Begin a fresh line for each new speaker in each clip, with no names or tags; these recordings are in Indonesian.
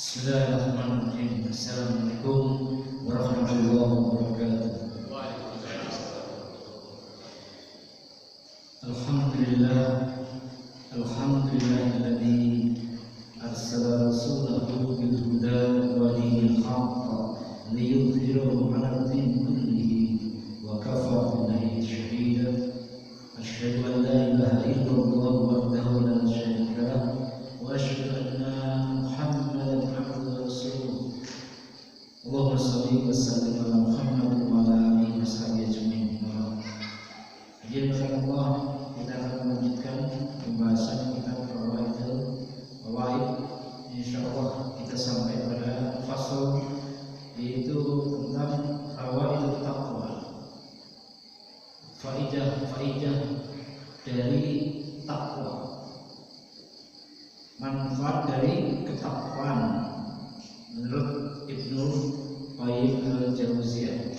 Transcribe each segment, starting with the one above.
Bismillahirrahmanirrahim. Assalamualaikum warahmatullahi wabarakatuh. Alhamdulillah, alhamdulillahilladzi arsala rasulahu bil huda wa dinil haqq liyudhhirahu 'ala ad-din kullihi wa kafa billahi shahida. Asyhadu an la ilaha illallah wahdahu la syarika lah wa asyhadu anna Muhammadan abduhu wa rasuluh. Allahumma shalli wa sallim ala Muhammad wa ala alihi wa sahbihi ajma'in. Insyaallah kita akan melanjutkan pembahasan kitab Fawaid. Insyaallah kita sampai pada fasal yaitu tentang fawaid taqwa. Faidah dari takwa. Manfaat dari ketakwaan menurut Ibnu Qayyim al-Jauziyah,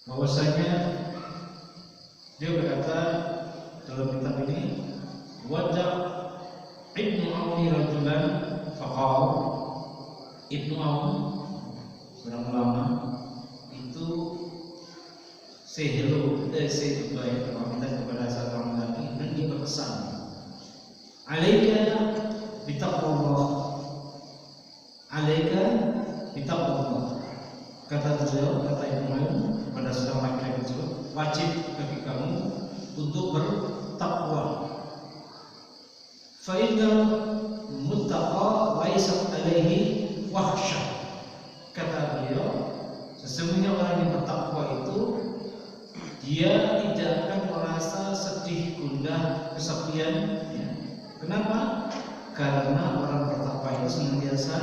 bahwasanya dia berkata dalam kitab ini, wajah Ibnu Auni rajulan faqala. Ibnu Aun seorang ulama itu sehiru baik meminta kepada seorang laki dan dia berpesan, alaika bitaqwallah, alaika bitaqwallah. Kata beliau, kata Ibnu Aun kepada seorang laki-laki tersebut, wajib bagi kamu untuk bertakwa. Fa inna muttaqa laisa alaihi wahsyah. Kata beliau, sesungguhnya orang yang bertakwa itu dia tidak akan merasa sedih, gundah, kesepian. Kenapa? Karena orang bertakwa itu senantiasa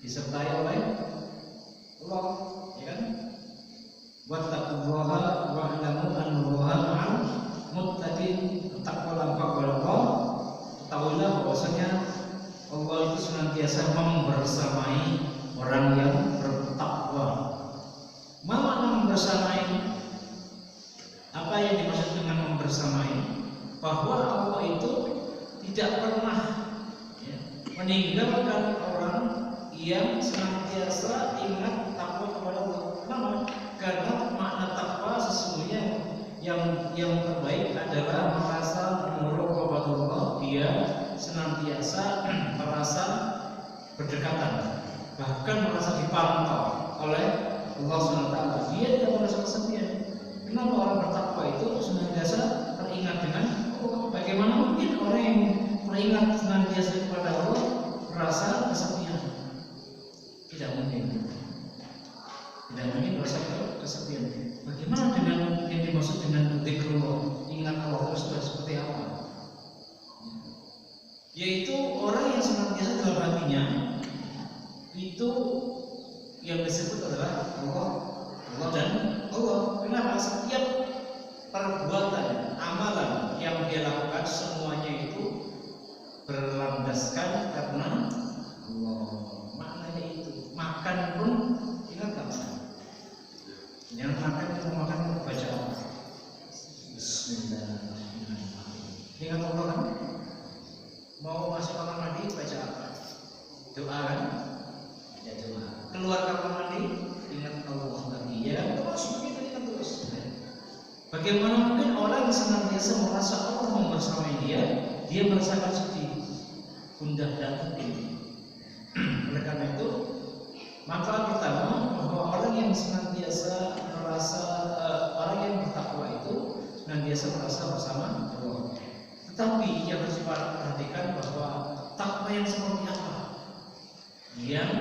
disertai oleh Allah, ya kan? Wattaqullaha wa'lamu annallaha ma'al muttaqin. Takwalah kepada Allah, ketahuilah bahwasanya Allah itu senantiasa membersamai orang yang bertakwa. Apa makna membersamai? Apa yang dimaksud dengan membersamai? Bahwa Allah itu tidak pernah meninggalkan orang yang senantiasa ingat takwa kepada Allah. Kenapa? Karena makna takwa sesungguhnya yang terbaik adalah merasa muraqabatullah, dia senantiasa merasa berdekatan, bahkan merasa dipantau oleh Allah SWT. Dia tidak merasa kesepian. Kenapa orang bertakwa itu senantiasa teringat dengan Allah? Bagaimana mungkin orang yang teringat senantiasa kepada Allah merasa kesepian? Tidak mungkin. Tidak mungkin merasa kesepian. Bagaimana dengan yang dimaksud dengan dzikrullah, ingat Allah terus seperti apa? Yaitu orang yang senantiasa dalam hatinya itu yang disebut adalah Allah dan Allah. Kenapa? Setiap perbuatan, amalan yang dia lakukan semuanya itu berlandaskan karena Allah. Maknanya itu. Makan pun ingat tak? Yang makan baca apa? Bismillahirrahmanirrahim. Ingat Allah kan? Mau masuk kamar mandi baca apa? Doa kan? Ya doa. Keluar kamar mandi ingat Allah lagi. Ya terus begitu, ingat terus. Bagaimana mungkin orang yang senantiasa merasa Allah membersamai dia merasakan sedih, gundah dan sedih. Oleh karena itu, manfaat pertama bahwa orang yang senantiasa merasa orang yang bertakwa itu senantiasa merasa bersama Allah. Tetapi yang harus diperhatikan bahwa takwa yang seperti apa yang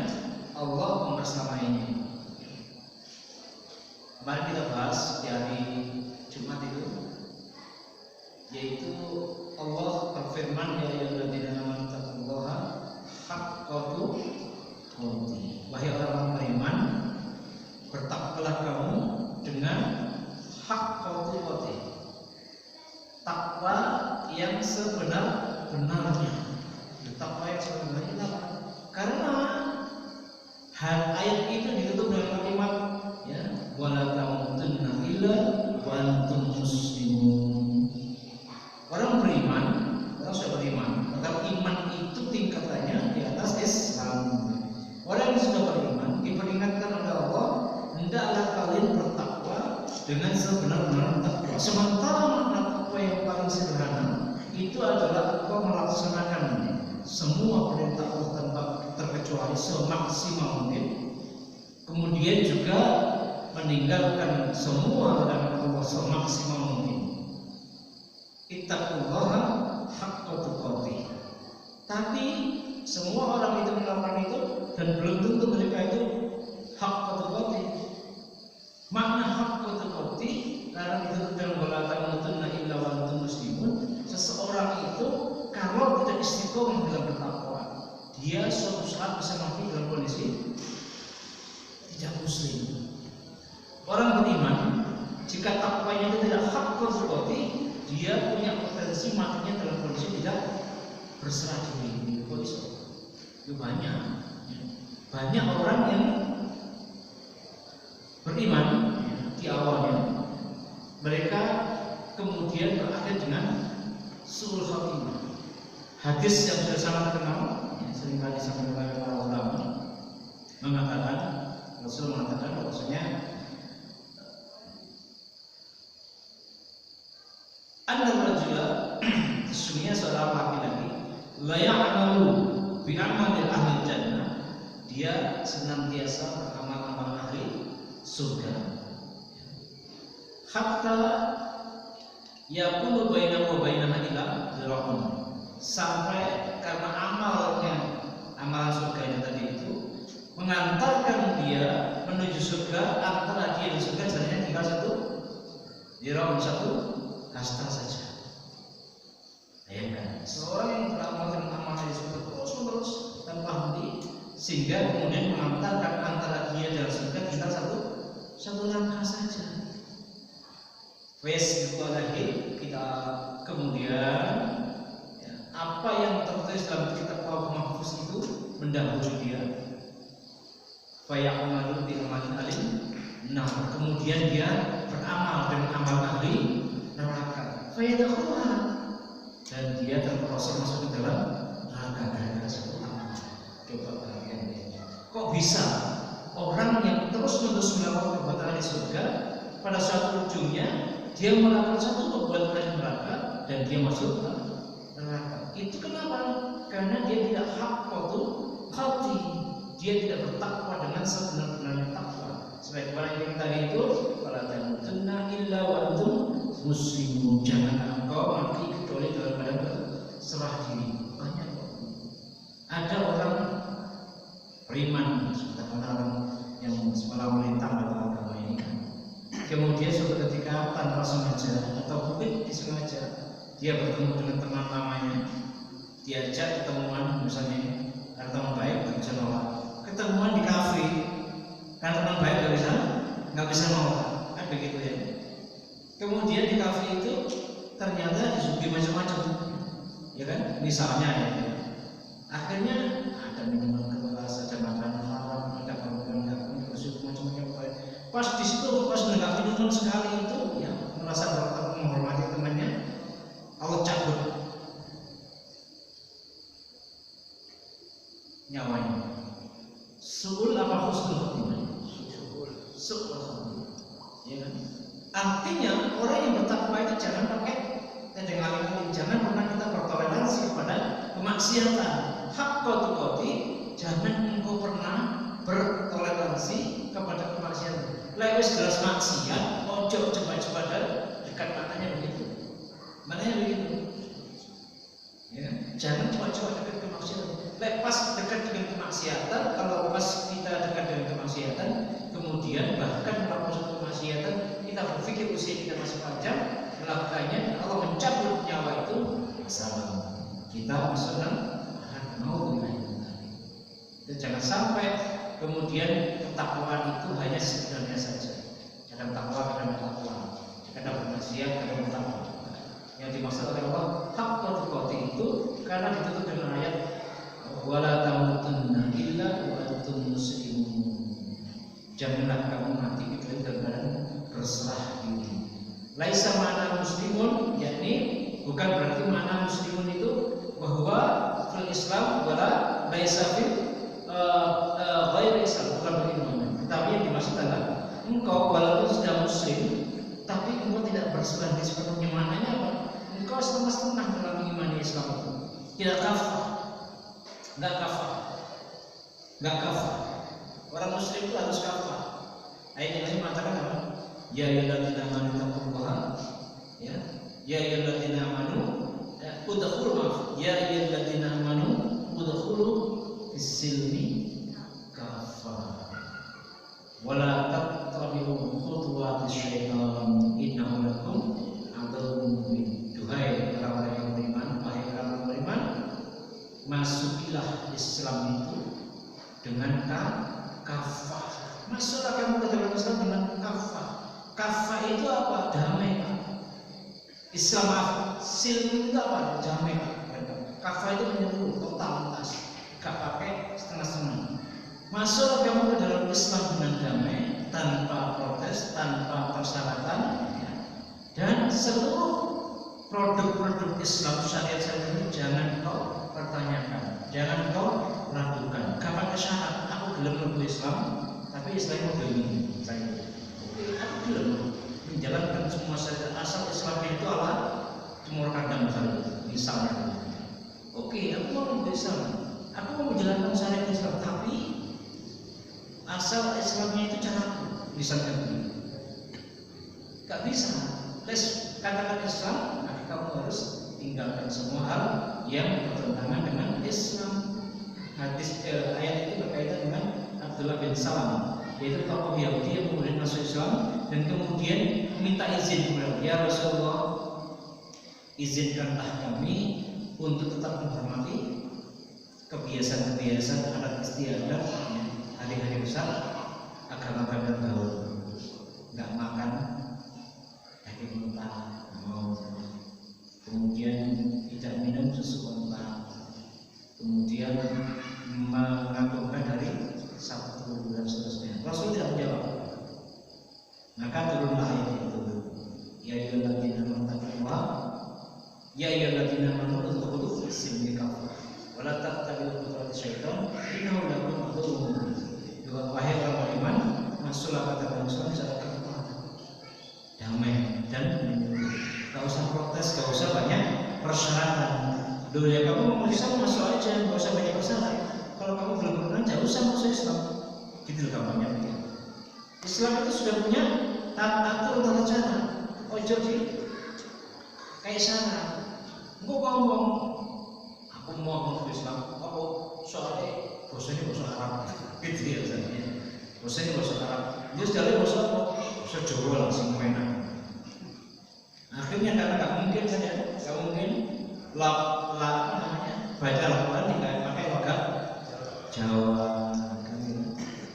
Allah membersamainya. Mari kita bahas di hari Jumat itu, yaitu Allah berfirman, ya ayyuhalladzina amanu taqullaha haqqa tuqatih. Wahai orang beriman, bertakwalah kamu dengan haqqa tuqatih, takwa yang sebenar-benarnya. Takwa yang sebenarnya kenapa? Karena ayat itu ditutup dengan kalimat wala tamutunna illa wa antum muslimun. Orang beriman, orang sudah beriman, maka iman itu tingkatannya sebenar-benar takwa. Sementara makna takwa yang paling sederhana itu adalah engkau melaksanakan semua perintah Allah tanpa terkecuali semaksimal mungkin. Kemudian juga meninggalkan semua larangan Allah semaksimal mungkin. Ittaqullaha haqqa tuqatih. Tapi semua orang itu melakukan itu dan belum tentu mereka itu haqqa tuqatih. Makna haqqa tuqatih karena itu dalam wala tamutunna illa wa antum muslimun. Seseorang itu kalau tidak istiqomah dalam bertakwa, dia suatu saat bisa mati dalam kondisi tidak muslim. Orang beriman, jika takwanya itu tidak haqqa tuqatih, dia punya potensi matinya dalam kondisi tidak berserah diri. Itu banyak orang yang beriman di awalnya, mereka kemudian berakhir dengan suul khatimah. Hadis yang sudah sangat terkenal, sering kali disampaikan oleh para ulama, mengatakan, Rasul mengatakan bahwasanya An-rajula sesungguhnya seorang laki-laki la ya'malu bi amali ahli jannah, dia senantiasa beramal-amal ahli surga, hatta yakunu bainahu wa bainaha ila dzira'un, sampai karena amalan surganya tadi itu mengantarkan dia menuju surga, antara dia dan surga jaraknya tinggal satu dzira'un, satu kasta saja. Bayangkan seorang yang beramal dengan amal di surga terus-menerus tanpa henti, sehingga kemudian mengantarkan antara dia dan surga tinggal satu langkah saja. Wes itu lagi kita kemudian apa yang tertulis dalam kitab Lauh Mahfuz itu mendahului dia. Fayamalu bi amalin alim. Nah, kemudian dia beramal dengan amal ahli neraka. Fayadkhulha, dan dia terproses masuk ke dalam neraka gara-gara satu amal. Coba perhatikan ini. Kok bisa orang yang terus-menerus melakukan perbuatan di surga, pada suatu ujungnya dia melakukan satu perbuatan neraka dan dia masuk ke neraka? Itu kenapa? Karena dia tidak haqqatu qati, dia tidak bertakwa dengan sebenar-benarnya takwa. Sebagaimana yang tadi itu, fala tamutunna illa wa antum muslimun, jangan engkau mati kecuali dalam keadaan berserah diri. Banyak ada orang beriman, orang yang semalam melintang dalam agama ini, kemudian suatu ketika tanpa sengaja atau mungkin disengaja dia bertemu dengan teman lamanya, diajak ketemuan, misalnya ada teman baik nggak bisa nolak, ketemuan di kafe karena teman baik nggak bisa nolak, kan begitu ya. Kemudian di kafe itu ternyata disuguhi macam-macam, ya kan, misalnya ya, akhirnya ada minuman keras, ada makanan haram, ada makanan macam-macam. Pas di situ, pas mendengar minuman sekali itu, ya merasa menghormati temannya, Allah cabut nyawanya. Suul apa husnul khotimah? Suul khotimah, ya kan? Artinya orang yang bertakwa itu jangan pakai tedeng-aling, jangan pernah kita bertoleransi kepada kemaksiatan. Haqqa tuqatih, jangan engkau pernah bertoleransi kepada kemaksiatan. Lewis jelas maksiat, ojo coba-coba dekat, maknanya begitu. Maknanya begitu. Ya, jangan coba-coba dekat kemaksiatan. Lepas dekat dengan kemaksiatan, kalau pas kita dekat dengan kemaksiatan, kemudian bahkan melakukan suatu kemaksiatan, kita berpikir usia kita masih panjang, melakukannya, Allah mencabut nyawa itu, masalah. Kita senang mau jangan sampai kemudian ketakwaan itu hanya sebenarnya saja. Kadang takwa, kadang takwa, kadang bermaksiat, kadang bertakwa. Yang dimaksud oleh Allah haqqa tuqatih itu karena ditutup dengan ayat wala tamutunna illa wa antum muslimun. Janganlah kamu mati kecuali dalam keadaan berserah diri. Laisa ma'na muslimun, yakni bukan berarti makna muslimun itu bahwa fil Islam wala laisa fil ghairi Islam, bukan begitu. Tetapi yang dimaksud adalah engkau walaupun sudah muslim, tapi engkau tidak berserah sepenuhnya. Maknanya apa? Engkau setengah-setengah dalam mengimani Islam itu. Tidak kafah, nggak kafah. Orang Muslim itu harus kafah. Ayat yang mengatakan apa? Ya ayyuhalladzina amanu taqullaha, ya ayyuhalladzina amanu udkhulu fis-silmi kafah. Wala tattabi'u khutuwatis syaitan innahu lakum aduwwun mubin. Duhai orang-orang yang beriman, wahai orang beriman, masukilah Islam itu dengan kafah. Masuklah kamu ke dalam Islam dengan kafah. Kafah itu apa? Damai. Islam silm itu apa? Damai. Kafah itu menyeluruh, totalitas, gak pakai setengah-setengah. Masuklah kamu ke dalam Islam dengan damai, tanpa protes, tanpa persyaratan, dan seluruh produk-produk Islam syariat itu jangan kau pertanyakan, jangan kau ragukan. Gak pakai syarat. Aku belum menemui Islam, tapi Islam model ini. Aku belum menjalankan semua syariat asal Islamnya itu ala Timur Kadang misalnya. Oke, aku mau menemui Islam, aku mau menjalankan syariat Islam, tapi asal Islamnya itu caraku, misalnya begini. Gak bisa. Les katakan Islam, maka kamu harus tinggalkan semua hal yang bertentangan dengan Islam. Hadis ayat itu berkaitan dengan Abdullah bin Salam, yaitu tokoh Yahudi yang kemudian masuk Islam dan kemudian minta izin kepada ya Rasulullah, izinkanlah kami untuk tetap menghormati kebiasaan-kebiasaan adat istiadat hari-hari besar agama-agama dahulu. Nggak makan daging mentah, kemudian tidak minum susu mentah, kemudian mengagungkan hari Sabtu dan seterusnya. Rasul tidak menjawab. Maka turunlah ayat itu. Ya ayyuhalladzina amanu taqullaha, ya ayyuhalladzina amanu udkhulu fis-silmi kafah, wa la tattabi'u khutuwatis syaitan innahu lakum aduwwun mubin. Wahai orang beriman, masuklah ke dalam Islam secara kafah, damai dan menyeluruh. Gak usah protes, gak usah banyak persyaratan. Dulu ya kamu mau Islam masuk aja, gak usah banyak persyarat. Kalau kamu belum pernah, gak usah masuk Islam. Gitu kampanye. Islam itu sudah punya tata cara. Ojo di kayak sana. Engkau ngomong, aku mau masuk Islam. Aku soalnya bahasanya bahasa Arab. Gitu ya misalnya. Bahasanya bahasa Arab. Dia sekali bahasa apa? Bahasa Jawa langsung enak. Akhirnya karena nggak mungkin saja, nggak mungkin baca Al-Quran tidak pakai logat Jawa.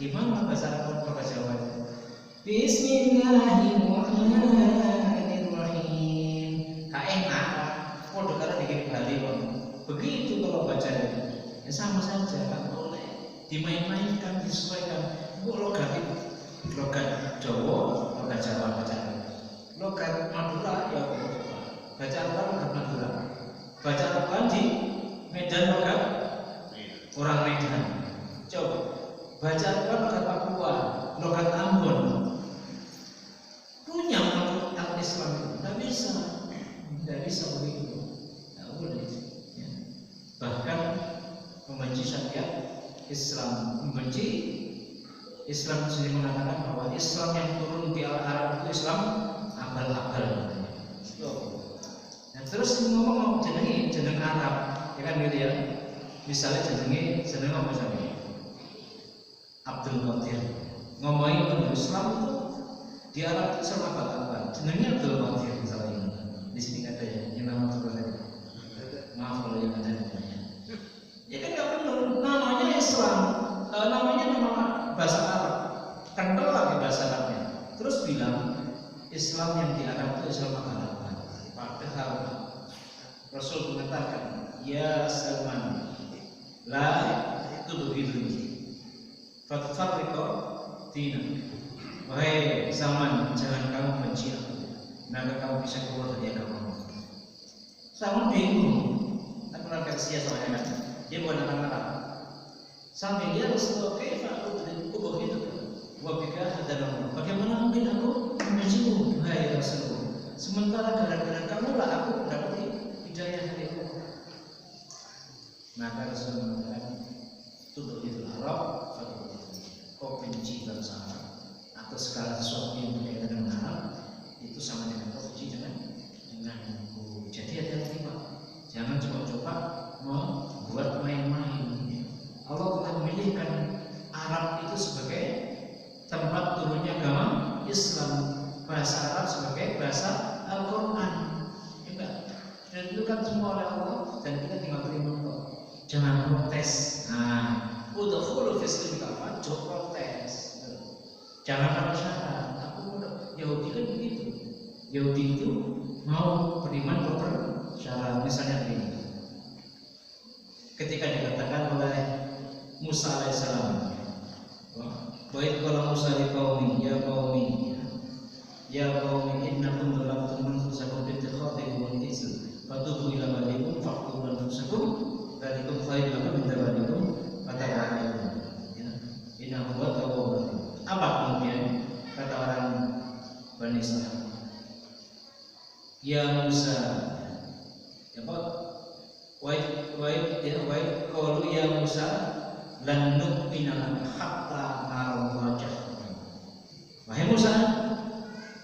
Gimana bahasa Arab logat Jawa? Bismillahirrahmanirrahim. Gak enak. Kode karena dikit Bali kok. Begitu kalau bacanya, ya sama saja. Kan boleh dimain-mainkan, disesuaikan. Logat Jawa, logat Jawa bacaan. Logat Madura ya baca Al-Quran logat Madura. Baca Al-Quran di Medan logat orang Medan. Coba baca Al-Quran logat Papua, logat Ambon. Punya menurut Islam itu tidak bisa begitu, tidak boleh. Ya. Bahkan membenci syariat Islam, membenci Islam sendiri mengatakan bahwa Islam yang turun di Arab itu Islam abal-abal. Nah, terus ngomong jeneng Arab, ya kan gitu ya. Misalnya jeneng apa misalnya? Abdul Qadir. Ngomongin Islam itu di Arab itu Islam abal-abal. Jenengnya Abdul Qadir misalnya. Di sini ada ya, yang nama Abdul Qadir. Maaf kalau yang ada namanya. Ya kan nggak benar. Namanya Islam, namanya nama bahasa Arab. Kental lagi bahasa Arabnya. Terus bilang Islam yang di Arab itu Islam abal-abal. Padahal Rasul mengatakan, ya Salman, la tubghidni, fatfarriqu dinak. Wahai Salman, jangan kamu benci aku, maka kamu bisa keluar dari agama. Salman bingung, tak pernah Persia soalnya kan, dia bukan orang Arab. Sampai dia Rasulullah, kaifa ubghidu? wa bika hadallahi. Bagaimana mungkin aku membencimu, hai Rasulullah? Sementara gara-gara kamu lah aku mendapat hidayah dari Allah. Maka Rasulullah mengatakan, tudhilul Arab kau benci bangsa Arab atau segala sesuatu yang berkaitan dengan Arab itu sama dengan kau benci denganku. Jadi hati-hati Pak, jangan coba-coba membuat main-main. Allah telah memilihkan Arab itu sebagai tempat turunnya agama Islam, bahasa Arab sebagai bahasa Al-Quran. Dan itu kan semua oleh Allah dan kita tinggal terima kok. Jangan protes. Udkhulu fi silmi kafah, jangan protes. Jangan ada syarat. Yahudi kan begitu. Yahudi itu mau beriman proper syarat. Misalnya begini. Ketika dikatakan oleh Musa alaihissalam, baik kalau Musa di kaum ya qaumi innakum dhalamtum anfusakum bi ittikhadhikum al-ijl fatubu ila barikum faqtulu anfusakum dzalikum khairun lakum min dzalikum fatawallaw innahu huwa tawwabur rahim. Apa kemudian kata orang Bani Israil? Ya Musa, qalu ya Musa lan nu'mina laka hatta nara wajhaka. Wahai Musa,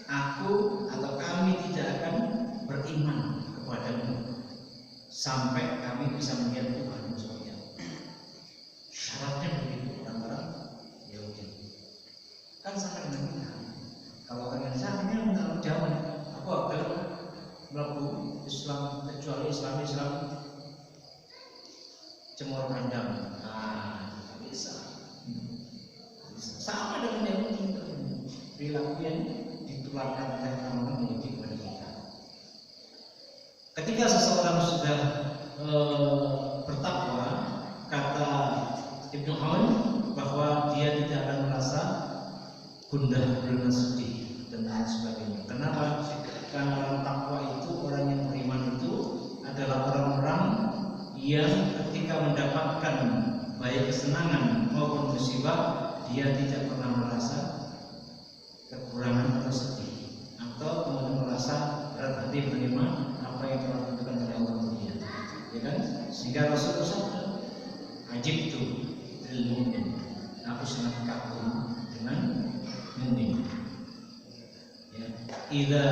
aku atau kami tidak akan beriman kepadamu sampai kami bisa melihat Tuhan sekalian. Syaratnya begitu orang-orang Yahudi. Kan sangat menentukan. Kalau orang yang sangatnya menurut zaman, aku akan melakukan Islam kecuali Islam cemur kandang. Tidak bisa. Sama dengan Yahudi, perilaku yang ditularkan oleh orang-orang Yahudi kepada kita. Ketika seseorang sudah bertakwa, kata Ibnu Aun bahwa dia tidak akan merasa gundah gulana sedih dan lain sebagainya. Kenapa? Karena orang takwa itu, orang yang beriman itu adalah orang-orang yang ketika mendapatkan baik kesenangan maupun musibah, dia tidak pernah merasa kekurangan atau sedih, atau kemudian merasa berat hati menerima apa yang telah ditentukan oleh Allah dia, ya kan? Sehingga Rasul bersabda, ajibtu lil mu'min, aku sangat kagum dengan mukmin. Ya, idza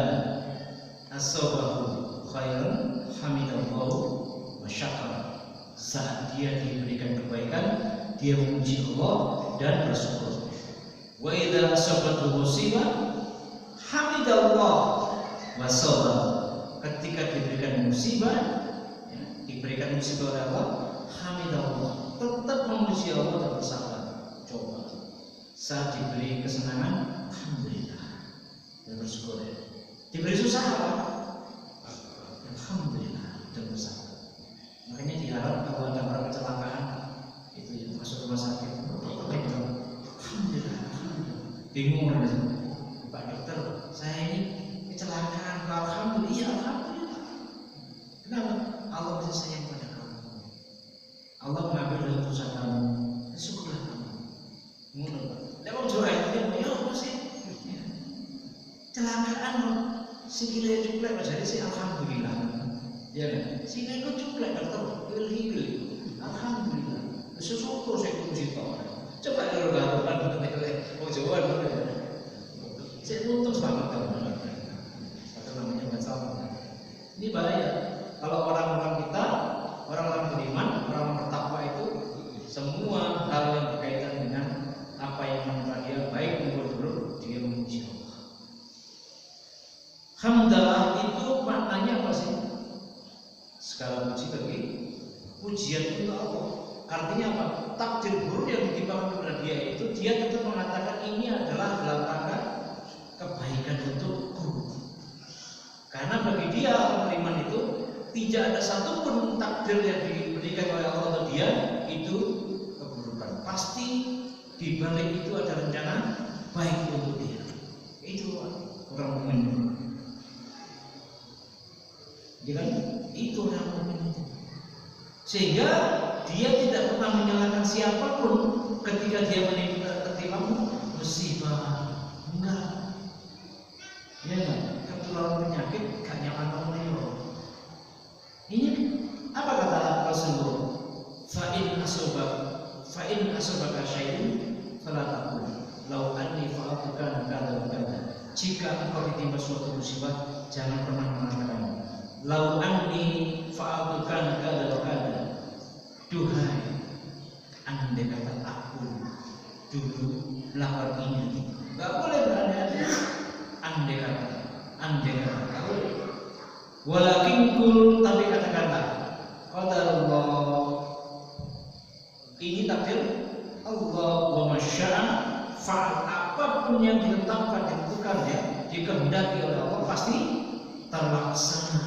asabahu khairan hamidallahu wa syakara. Saat dia diberikan kebaikan, dia memuji Allah dan bersyukur. Wa idza asabathu musibah hamidallah wa sabar. Ketika diberikan musibah, ya, diberikan musibah oleh Allah, hamidallah, tetap memuji Allah dan bersabar. Coba saat diberi kesenangan, alhamdulillah dan bersyukur. Diberi susah apa? Alhamdulillah dan bersabar. Makanya diharap kalau ada orang kecelakaan itu ya, masuk rumah sakit, alhamdulillah, bingung Pak dokter, saya ini kecelakaan, alhamdulillah, iya alhamdulillah. Kenapa? Allah masih sayang pada kamu. Allah mengambil dari dosa kamu, syukurlah kamu. Menurut Pak, lewat doa itu ya masih kecelakaan, sikile juga jadi sih alhamdulillah. Ya kan? Sini itu juga dokter, pilih, alhamdulillah. Sesuatu saya puji Tuhan. Coba kalau lakukan betul-betul, mau jawab dulu ya. Saya tuntut banget kalau ada namanya masalah. Ini bahaya. Kalau orang-orang kita, orang-orang beriman, orang bertakwa itu, semua hal yang berkaitan dengan apa yang menimpa dia, baik maupun buruk, dia memuji Allah. Hamdalah itu maknanya apa sih? Segala puji bagi pujian untuk Allah. Artinya apa? Takdir buruk yang ditimpakan kepada dia itu, dia tetap mengatakan ini adalah dalam rangka kebaikan untukku. Karena bagi dia orang beriman itu tidak ada satupun takdir yang diberikan oleh Allah untuk dia itu keburukan. Pasti di balik itu ada rencana baik untuk dia. Itu orang mukmin. Jadi itu orang mukmin. Sehingga dia tidak pernah menyalahkan siapapun ketika dia menimpa musibah, enggak. Ya enggak, ketularan penyakit gak nyaman temennya. Ini apa kata Rasulullah? Fa'in asobaka syai'un fala taqul lau anni fa'altu kana kada wa kada. Jika engkau ditimpa suatu musibah, jangan pernah mengatakan lau anni fa'altu kana kada wa kada. Duhai, andai kata aku dulu melakukan ini. Enggak boleh berandai-andai. Andai kata enggak boleh. Walakin kul, tapi katakanlah qadarullah, ini takdir Allah, wa masya'a fa'al. Apapun yang ditetapkan, ditentukan ya, dikehendaki oleh Allah pasti terlaksana,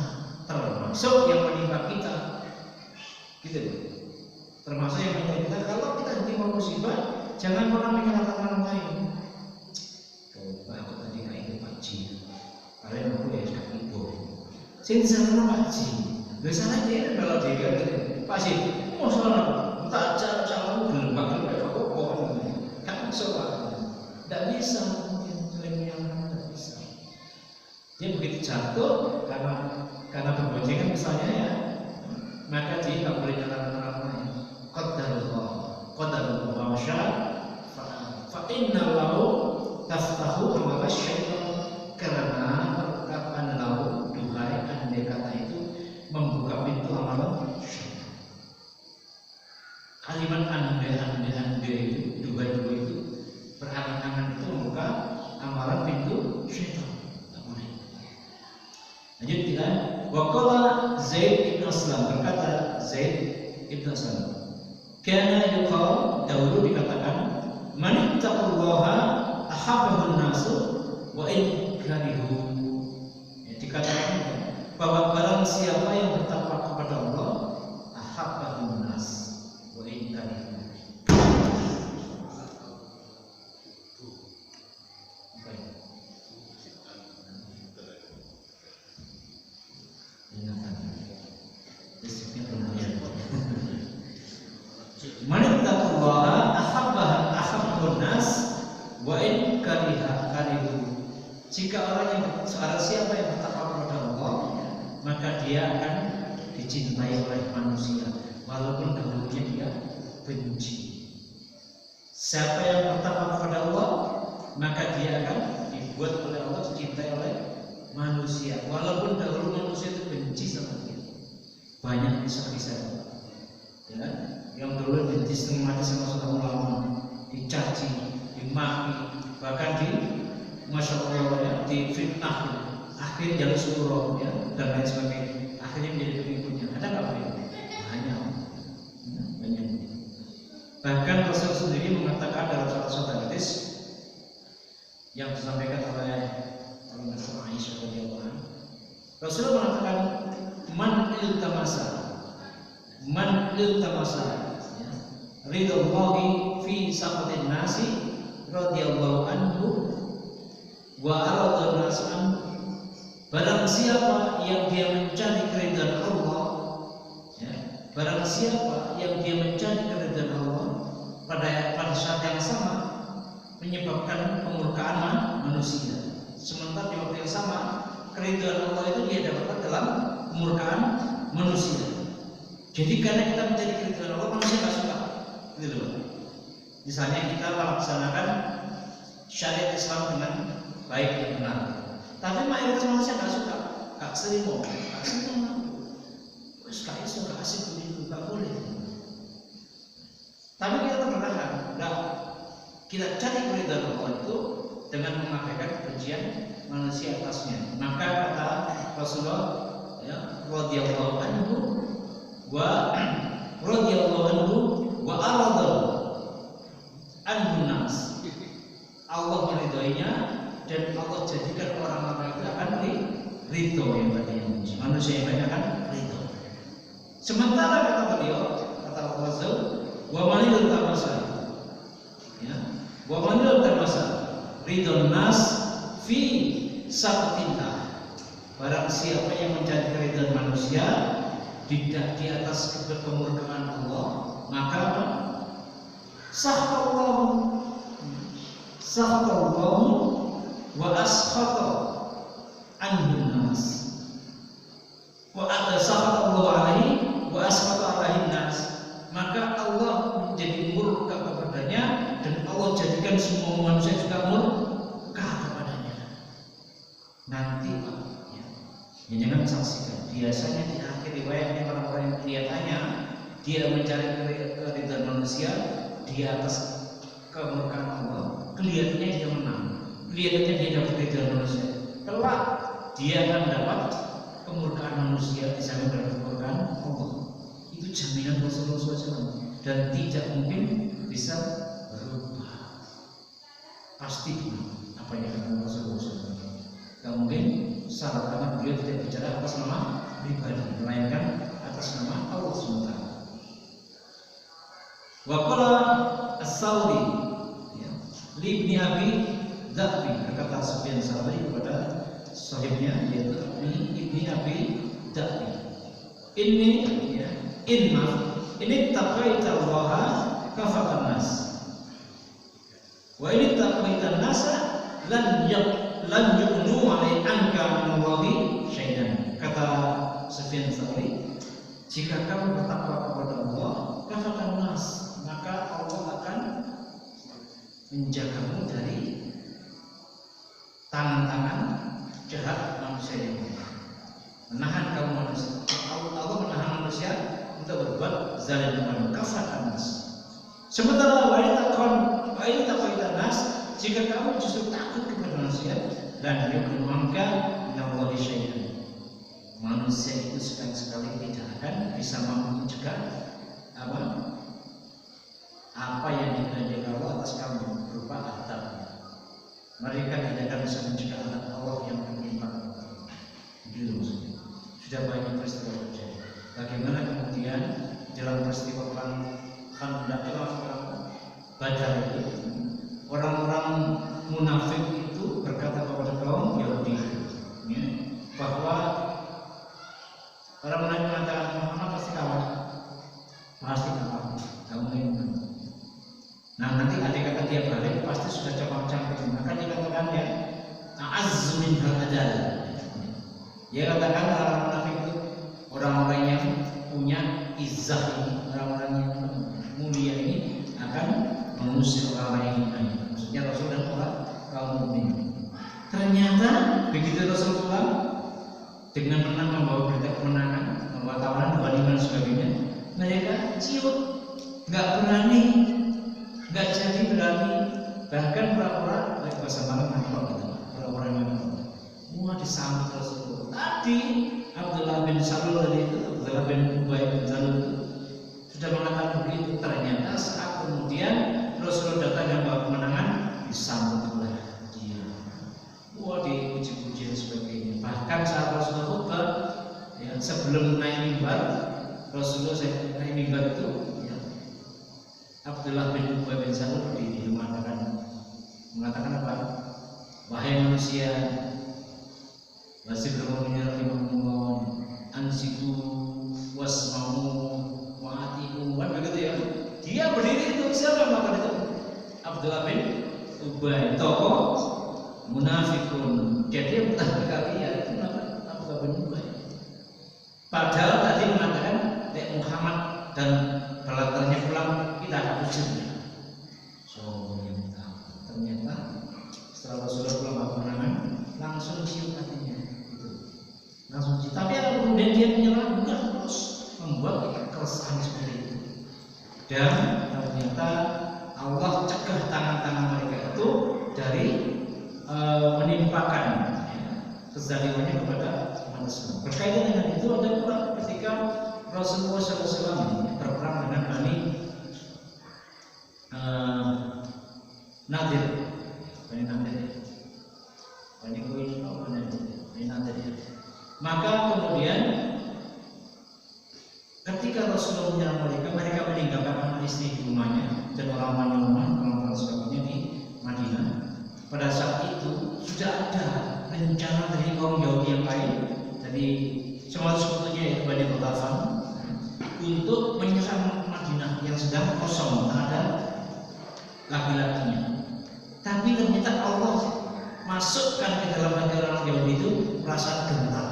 termasuk yang menimpa kita. Gitu. Termasuk yang menimpa kita. Kalau kita ditimpa musibah, jangan pernah menyalahkan orang lain. Coba aku tadi nggak ikut Pak Ji, kalian aku ya sudah ibu. Sini sana Pak Ji, gak salah dia kalau dia gitu. Pak Ji, mau salah, tak cara belum bakal aku pohon, kan soal, tidak bisa mungkin yang tidak bisa. Dia begitu jatuh karena berboncengan misalnya ya, maka dia nggak boleh nyalakan orang lain. Qadarullah wa masya'a fa inna lahu taftahu amala syaitan, karena perkataan lahu, duhai, andai kata itu membuka pintu amalan syaitan. Kalimat andai itu, duhai itu berangan-angan itu membuka amalan pintu syaitan. Tak boleh. Lanjut kita. Waqala Zaid bin Aslam, berkata Zaid bin Aslam, kana yuqal, dahulu dikatakan, man ittaqullaha ahabbahun nasu wa in karihu. Ya, dikatakan bahwa barang siapa yang bertakwa kepada Allah, ahabbahun nas wa in karihu. Man ittaqullaha ahabbahun nas wa in karihu. Jika seorang siapa yang bertakwa kepada Allah, maka dia akan dicintai oleh manusia walaupun dahulunya dia benci. Siapa yang bertakwa kepada Allah, maka dia akan dibuat oleh Allah dicintai oleh manusia walaupun dahulu manusia itu benci sama dia. Banyak kisah-kisah ya, yang dulu disengaja sama seorang ulama, dicaci, dimaki, bahkan masya Allah ya, difitnah, akhirnya jalur surau ya, dan lain sebagainya. Akhirnya menjadi pengikutnya. Ada nggak begitu? Banyak. Bahkan Rasul sendiri mengatakan dalam salah satu hadis yang disampaikan oleh Aisyah radhiyallahu anha, Rasul mengatakan, man iltamasa ridwallahi fi saqatin nasi radhiyallahu anhu wa aradha nas anhu. Barang siapa yang dia mencari keridhaan Allah, ya, barang siapa yang dia mencari keridhaan Allah pada saat yang sama menyebabkan kemurkaan manusia, sementara di waktu yang sama keridhaan Allah itu dia dapatkan dalam kemurkaan manusia. Jadi karena kita mencari keridhaan Allah, manusia nggak suka, gitu loh. Misalnya kita melaksanakan syariat Islam dengan baik dan benar, tapi mayoritas manusia nggak suka, nggak serimo, terus nggak iso, nggak asik begitu, nggak boleh. Tapi kita terkenal, nggak, kita cari keridhaan Allah itu dengan mengabaikan kebencian manusia atasnya. Maka kata Rasulullah, ya, radhiyallahu anhu wa arada anhu nas. Allah meridhoinya dan Allah jadikan orang-orang itu akan ridho yang tadinya manusia yang banyak akan ridho. Sementara kata beliau, kata Rasul, wa manil tamasa, ya, wa manil tamasa ridho nas fi sabtillah. Barang siapa yang mencari keridhaan manusia tidak di atas kemurkaan Allah, maka sahtallahu sakhatallahu wa askhata anhun nas wa sakhatallahu alaihi wa askhata alaihin nas, maka Allah menjadi murka kepadanya dan Allah jadikan semua manusia juga murka kepadanya. Nanti Pak, ya, jangan saksikan. Biasanya di akhir riwayatnya orang-orang yang kelihatannya dia mencari keridhaan manusia di atas kemurkaan Allah, kelihatannya dia menang, kelihatannya dia dapat keridhaan manusia. Kelak dia akan mendapat kemurkaan manusia di sana dapat kemurkaan Allah. Itu jaminan Rasulullah SAW dan tidak mungkin bisa berubah. Pasti apa yang akan Rasulullah SAW. Tidak mungkin salah, karena beliau tidak bicara atas nama pribadi, melainkan atas nama Allah SWT. Wa qala as-Sauri li ibni Abi Dza'bi, berkata Sufyan Tsauri kepada sahibnya yaitu ibni Abi Dza'bi, ini taqaita Allah kafatan nas wa ini taqaita nasa lan yu'nu anka minallahi syai'an. Kata Sufyan Tsauri, jika kamu bertakwa kepada Allah kafatan nas, maka Allah akan menjagamu dari tangan-tangan jahat manusia ini, menahan kamu manusia. Allah menahan manusia untuk berbuat zalim kepada kafatan nas. Sementara wa'in taqwa nas, jika kamu justru takut kepada manusia dan yu'minka minallahi syai'an, manusia itu sekali-sekali tidak akan bisa mampu mencegah apa yang dikehendaki Allah atas kamu berupa azab. Mereka tidak akan bisa mencegah azab Allah yang menimpa kamu. Itu maksudnya. Sudah banyak peristiwa terjadi. Bagaimana kemudian dalam peristiwa Khandaq Badar itu orang-orang munafik itu berkata kepada kaum Yahudi bahwa orang munafik mengatakan Muhammad pasti kalah, kamu ini. Nah nanti adik kata dia balik pasti sudah campur-campur. Maka dia katakan ya a'azzu min hadal. Dia katakan orang munafik itu orang-orang yang punya izzah ini, orang-orang yang mulia ini akan mengusir orang yang lain. Maksudnya Rasul dan orang kaum mukmin. Ternyata begitu Rasul pulang dengan menang, membawa berita kemenangan, membawa tawaran ghaniman dan sebagainya, mereka ciut, nggak berani, nggak jadi berani, bahkan pura-pura lagi bahasa malam pura-pura semua disambut Rasulullah. Tadi Abdullah bin Salul tadi itu, Abdullah bin Ubay bin Salul itu sudah mengatakan begitu. Ternyata saat kemudian Rasulullah datang dan bawa kemenangan, disambut oleh dia. Wah, dipuji-puji dan sebagainya. Bahkan saat Rasulullah khutbah, ya, sebelum naik mimbar, Rasulullah naik mimbar itu, ya, Abdullah bin Ubay bin Salul mengatakan apa? Wahai manusia, masih berumurnya rahimahullah, ansitu wasma'u wa'ati'u, kan begitu ya. Dia berdiri itu, siapa yang melakukan itu? Abdullah bin Ubay, tokoh munafikun. Jadi yang kali ya itu namanya Abdullah bin Ubay. Padahal tadi mengatakan Muhammad dan balaternya pulang kita ada ujiannya. Ternyata setelah Rasulullah pulang kemenangan langsung cium hatinya gitu. Langsung cium. Tapi apa kemudian dia menyerah? Bukan, terus membuat keresahan seperti itu. Dan ternyata Allah cegah tangan-tangan mereka itu dari menimpakan kezalimannya kepada manusia. Berkaitan dengan itu ada pula ketika Rasulullah SAW berperang dengan Bani Nadir, Bani Nadir. Maka kemudian ketika Rasulullah menyerang mereka meninggalkan anak istri di rumahnya dan orang-orang sebagainya di Madinah. Pada saat itu sudah ada rencana dari kaum Yahudi yang lain, dari semua sekutunya yaitu Bani Qatafan, untuk menyerang Madinah yang sedang kosong, tak ada laki-lakinya. Tapi ternyata Allah masukkan ke dalam hati orang Yahudi itu perasaan gentar,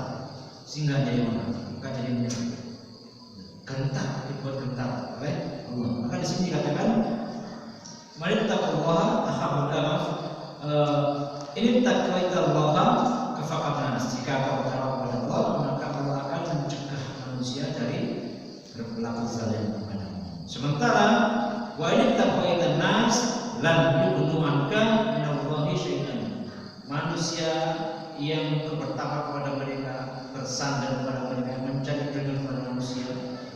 sehingga jadi munafik, bukan jadi munafik. Gentar, dibuat gentar oleh Allah. Maka di sini dikatakan, mari taqwallaha ahabudama. Ini taqwallaha kafaqatan. Jika kau bertakwa kepada Allah, maka Allah akan mencegah manusia dari berperilaku zalim kepadamu. Sementara wa in taqwaitan nas lan yughnu anka minallahi syai'an. Manusia yang bertakwa kepada mereka, bersandar kepada mereka, mencari perlindungan kepada manusia,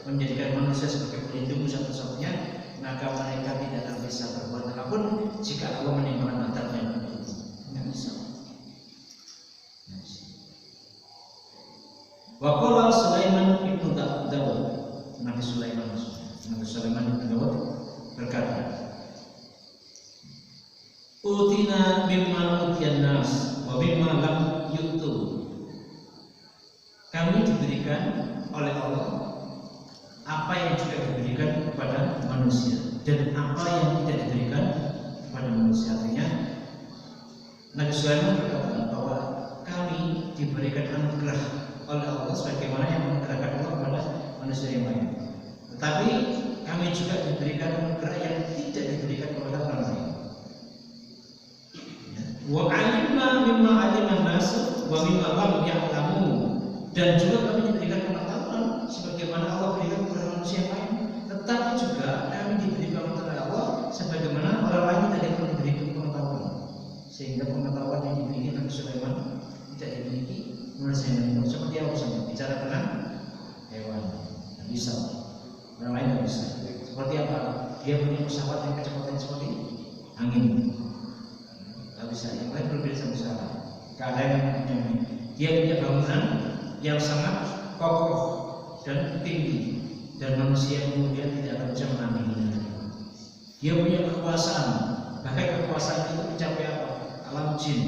menjadikan manusia sebagai pelindung satu-satunya, maka mereka tidak akan bisa berbuat apapun jika Allah menimpakan adabnya. Tidak bisa. Wa qala Sulaiman ibnu Dawud, Nabi Sulaiman ibnu Dawud berkata, utina mimma utiyan nas wa mimma lam yu'tu. Kami diberikan oleh Allah apa yang juga diberikan kepada manusia dan apa yang tidak diberikan kepada manusia. Artinya Nabi Sulaiman berkata bahwa kami diberikan anugerah oleh Allah sebagaimana yang menganugerahkan Allah kepada manusia yang lain. Tetapi kami juga diberikan anugerah yang tidak diberikan kepada orang lain. Wa alimna mimma aliman nas wa mimma lam ya'lamu. Dan juga kami diberikan pengetahuan sebagaimana Allah berikan kepada manusia yang lain. Tetapi juga kami diberikan oleh Allah sebagaimana orang lain tidak pernah diberikan pengetahuan. Sehingga pengetahuan yang dimiliki Nabi Sulaiman tidak dimiliki manusia yang lain. Seperti apa misalnya? Bicara tentang hewan, tidak bisa. Orang lain tidak bisa. Seperti apa? Dia punya pesawat yang kecepatannya seperti angin. Tidak bisa. Yang lain berbeda sama saya. Keadaan yang dia punya bangunan yang sangat kokoh dan tinggi, dan manusia kemudian tidak akan bisa menandinginya. Dia punya kekuasaan, bahkan kekuasaan itu mencapai apa? Alam jin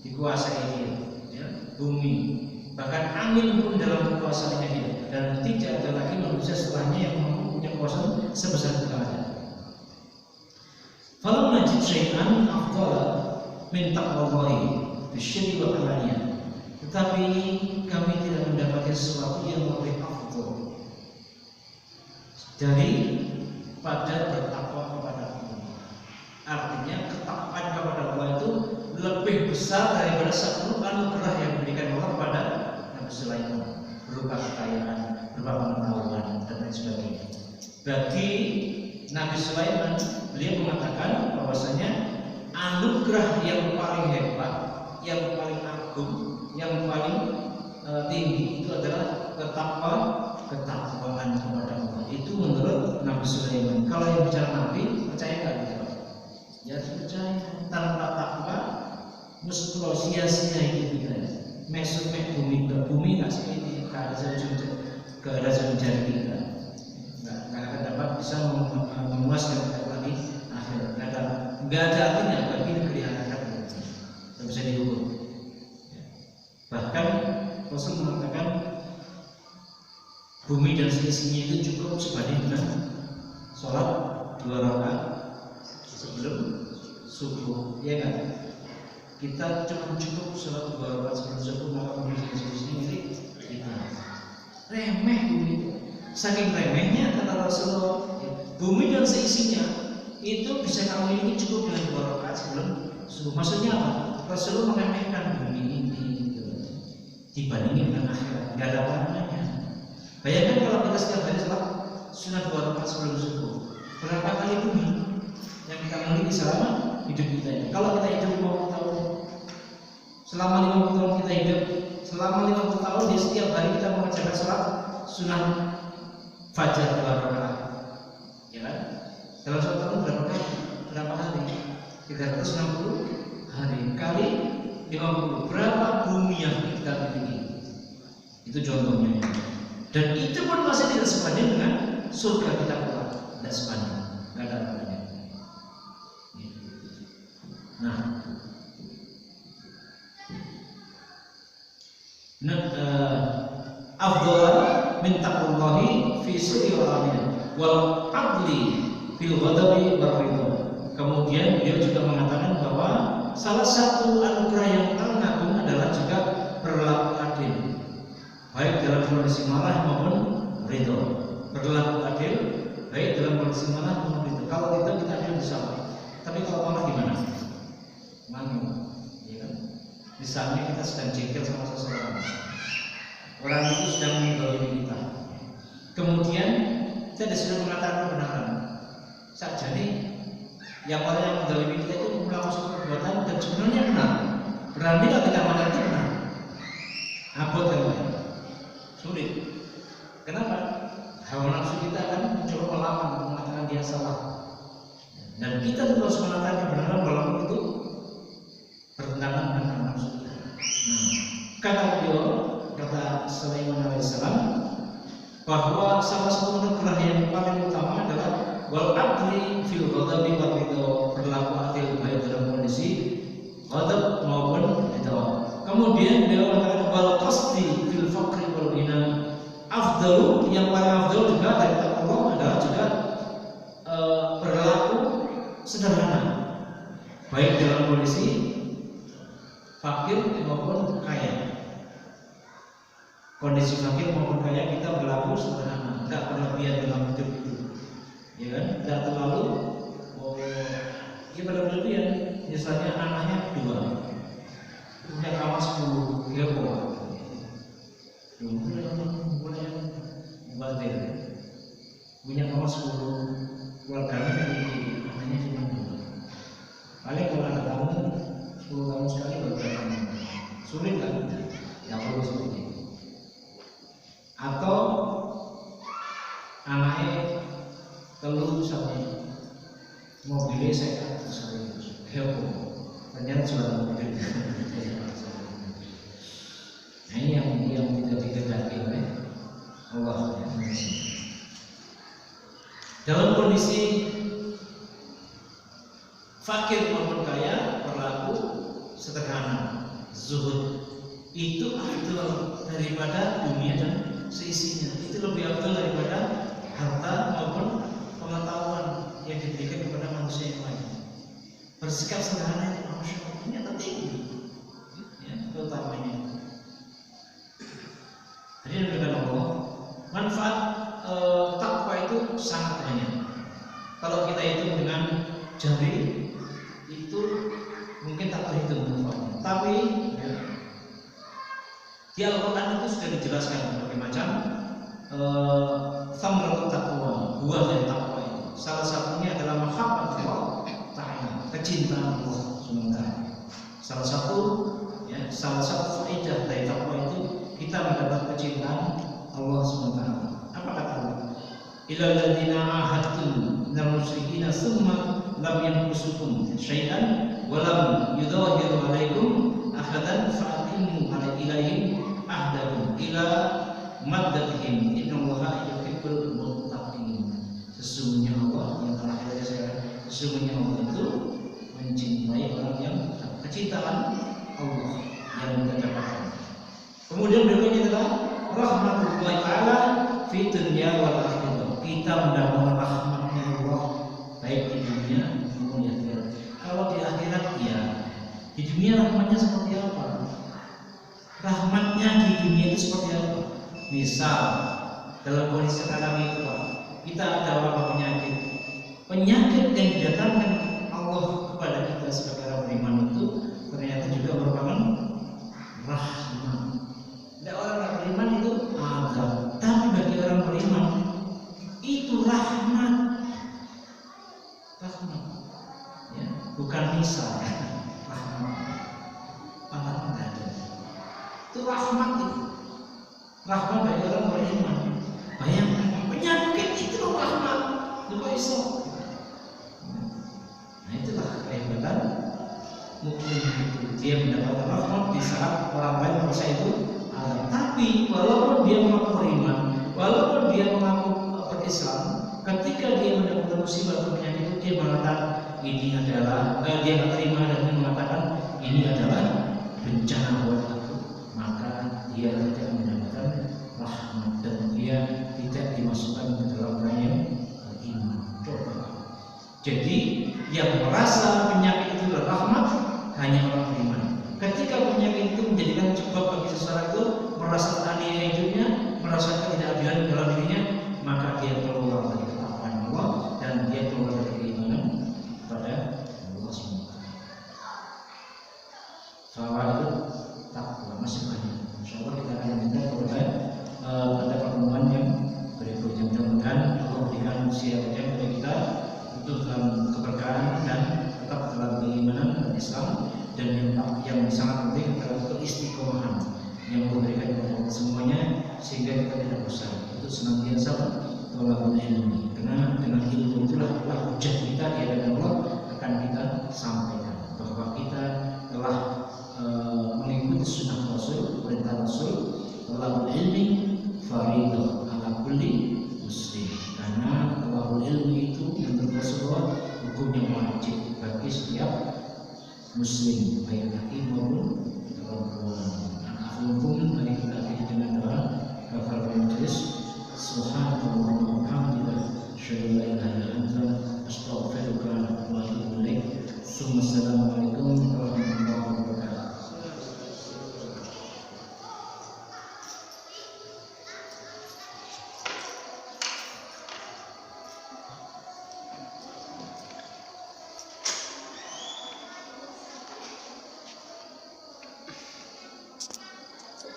dikuasai dia, ya, bumi, bahkan angin pun dalam kekuasaannya dia, dan tidak ada lagi manusia setelahnya yang punya kekuasaan sebesar itu ada. Falam najid syai'an afdala min taqwallahi bisyirri wa alaniyah. Tetapi kami tidak mendapatkan sesuatu yang lebih afdal daripada bertakwa kepada Allah. Artinya ketakwaan kepada Allah itu lebih besar daripada 10 anugerah yang diberikan Allah kepada Nabi Sulaiman, berupa kekayaan, berupa pengetahuan dan lain sebagainya. Bagi Nabi Sulaiman, beliau mengatakan bahwasanya anugerah yang paling hebat, yang paling agung, yang paling tinggi itu adalah ketakwaan kepada Allah. Itu menurut Nabi Sulaiman. Kalau yang bicara Nabi, percaya nggak gitu? Ya percaya. Tanpa takwa, mustahil sia-sia hidup kita. Mesut bumi nggak seperti keadaan jari kita. Nggak akan dapat bisa memuaskan kita lagi akhir. Nggak ada artinya bagi negeri akhirat. Tidak bisa diukur. Bahkan Rasul mengatakan bumi dan seisinya itu cukup sebanding dengan sholat 2 rakaat sebelum subuh, ya kan? Kita cukup sholat 2 rakaat sebelum subuh, maka bumi dan seisinya milik kita. Remeh bumi itu, saking remehnya kata Rasulullah, bumi dan seisinya itu bisa kamu miliki cukup dengan 2 rakaat sebelum subuh. Maksudnya apa? Rasulullah meremehkan bumi ini dibandingin dengan akhirat, nggak ada apa-apanya. Bayangkan kalau kita setiap hari sholat sunat 2 rakaat sebelum subuh, berapa kali bumi yang kita miliki selama hidup kita ini? Kalau kita hidup 50 tahun, selama 50 tahun kita hidup, selama 50 tahun di setiap hari kita mengerjakan sholat sunat fajar 2 rakaat, ya kan? Dalam 1 tahun berapa kali? Berapa hari? 360 hari kali 50, berapa bumi yang kita miliki? Itu contohnya. Dan itu pun masih tidak sebanding dengan surga kita kelak. Tidak sebanding, tidak ada apa-apa. Afdal min taqwallahi fi sirri wa alaniya wal adli fil ghadabi war ridha Kemudian beliau juga mengatakan bahwa salah satu anugerah yang paling agung adalah juga berlaku adil, baik dalam kondisi marah maupun ridho. Berlaku adil, baik dalam kondisi marah maupun ridho. Kalau itu kita adil bersama. Tapi kalau marah gimana? Mangga, ya kan? Misalnya kita sedang jengkel sama seseorang, orang itu sedang menggolimi kita. Kemudian kita sudah mengatakan kebenaran. Saat jadi yang orang yang menggolimi kita itu melakukan suatu perbuatan dan sebenarnya benar. Berani nggak kita mengatakan itu benar? Abot kan? Sulit. Kenapa? Hawa nafsu kita akan mencoba melawan, mengatakan dia salah. Dan kita terus mengatakan kebenaran walaupun itu bertentangan dengan hawa nafsu kita. Kata beliau, kata Sulaiman alaihissalam, bahwa salah satu anugerah yang paling utama adalah wal adli fil ghadabi wa ridha, berlaku adil baik dalam kondisi ghadab maupun ridha. Kemudian beliau mengatakan wal qasdi fil faqri wal ghina, afdalu, yang paling afdal juga dari Allah adalah juga berlaku sederhana baik dalam kondisi fakir maupun kaya. Kondisi fakir maupun kaya kita berlaku sederhana, tidak berlebihan dalam hidup itu, ya kan? Tidak terlalu berlebihan. Misalnya anaknya 2, punya kamar 10, dia boleh batil, punya kamar 10, keluarganya memiliki, anaknya cuma 2. Paling kalau ada tamu 10 tahun sekali baru datang, sulit kan? Ya perlu seperti itu. Atau anaknya telur sama mobilnya saya heboh, ternyata sudah mobil. Nah ini yang tidak dikehendaki oleh Allah. Dalam kondisi fakir maupun kaya berlaku sederhana, zuhud. Itu afdal daripada dunia dan seisinya. Itu lebih afdal daripada harta maupun pengetahuan yang diberikan kepada manusia yang lain. Bersikap sederhana itu ternyata tinggi, ya, utamanya. Jadi dengan Allah, manfaat takwa itu sangat banyak. Kalau kita hitung dengan jari itu mungkin tak terhitung manfaatnya. Tapi ya, di Al-Quran itu sudah dijelaskan berbagai macam thamratut taqwa, buah dari takwa itu. Salah satunya adalah mahabbatullah ta'ala, kecintaan Allah SWT. Salah satu faedah dari takwa itu kita mendapat kecintaan Allah SWT. Apa kata Allah? Illal ladzina ahadtum minal musyrikina tsumma lam yanqusukum syai'an wa lam yudhahiru 'alaikum ahadan fa'atimu 'alaihim ahdakum ila maddatihim innallaha yuhibbul muttaqin. Sesungguhnya Allah, yang terakhir saya, sesungguhnya Allah itu mencintai orang yang kecintaan Allah yang kita dapatkan. Kemudian berikutnya adalah rahmatullah ta'ala fi dunya wal akhirah. Kita mendapatkan rahmatnya Allah baik di dunia maupun di akhirat. Kalau di akhirat ya, di dunia rahmatnya seperti apa? Rahmatnya di dunia itu seperti apa? Misal dalam kondisi sekarang itu Pak, kita ada wabah penyakit. Penyakit yang didatangkan Allah kepada kita sebagai orang beriman itu ternyata juga merupakan rahmat. Dan orang beriman itu azab, tapi bagi orang beriman itu rahmat, ya, bukan misal, rahmat, pahala tidak ada. Itu rahmat itu, rahmat bagi orang beriman. Bayangkan penyakit itu rahmat, itu iso. Nah itulah kehebatan mukmin itu, dia mendapatkan rahmat di saat orang lain merasa itu. Tapi walaupun dia mengaku beriman, walaupun dia mengaku berislam, ketika dia mendapatkan musibah atau penyakit itu dia mengatakan ini adalah dia tidak terima dan dia mengatakan ini adalah bencana buat aku, maka dia tidak mendapatkan rahmat dan dia tidak dimasukkan ke dalam orang yang beriman. Coba. Jadi Yang merasa penyakit itu adalah rahmat hanya orang beriman. Ketika penyakit itu menjadikan sebab bagi seseorang itu merasa aniaya hidupnya, merasa ketidakadilan dalam dirinya, maka dia keluar dari ketakwaan Allah dan dia keluar dari keimanan kepada Allah SWT. Fawaid takwa masih banyak. Insyaallah kita akan minta pada pertemuan yang berikutnya. Mudah-mudahan Allah berikan usia kepada kita untuk dalam keberkahan dan tetap dalam keimanan dan Islam, dan yang sangat penting adalah keistiqomahan yang memberikan kepada kita semuanya, sehingga kita tidak bosan untuk senantiasa tolakul ilmi, karena dengan ilmu itulah hujah kita di hadapan Allah akan kita sampaikan bahwa kita telah mengikuti sunnah Rasul, perintah Rasul, tolakul ilmi faridah ala kulli muslim, karena tolakul ilmi itu menurut Rasulullah hukumnya wajib bagi setiap muslim, baik laki maupun perempuan. Hukum mari kita akhiri dengan doa kafaratul majelis. Subhanallah wa bihamdihi, asyhadu an la ilaha illa anta, astaghfiruka